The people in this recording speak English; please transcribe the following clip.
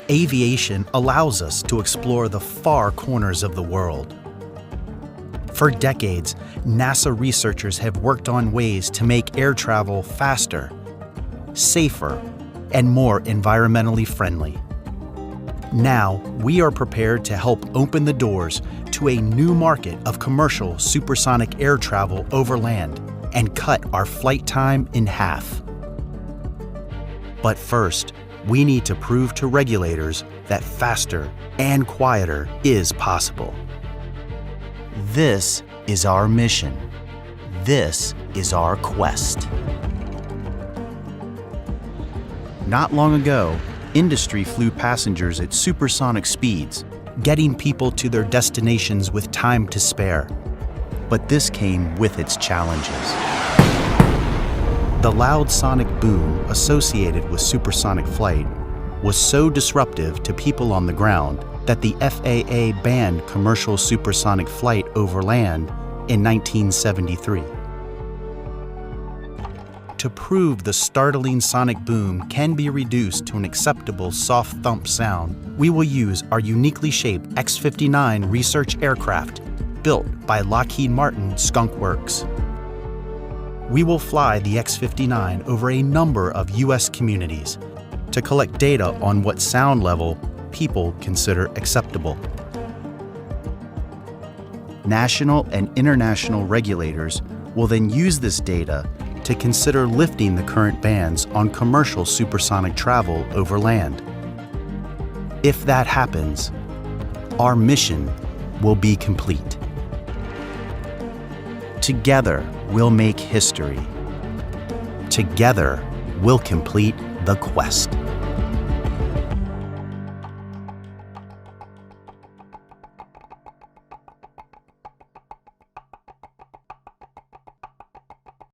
Aviation allows us to explore the far corners of the world. For decades, NASA researchers have worked on ways to make air travel faster, safer, and more environmentally friendly. Now, we are prepared to help open the doors to a new market of commercial supersonic air travel over land and cut our flight time in half. But first, we need to prove to regulators that faster and quieter is possible. This is our mission. This is our quest. Not long ago, industry flew passengers at supersonic speeds, getting people to their destinations with time to spare. But this came with its challenges. The loud sonic boom associated with supersonic flight was so disruptive to people on the ground that the FAA banned commercial supersonic flight over land in 1973. To prove the startling sonic boom can be reduced to an acceptable soft thump sound, we will use our uniquely shaped X-59 research aircraft built by Lockheed Martin Skunk Works. We will fly the X-59 over a number of U.S. communities to collect data on what sound level people consider acceptable. National and international regulators will then use this data to consider lifting the current bans on commercial supersonic travel over land. If that happens, our mission will be complete. Together, we'll make history. Together, we'll complete the quest.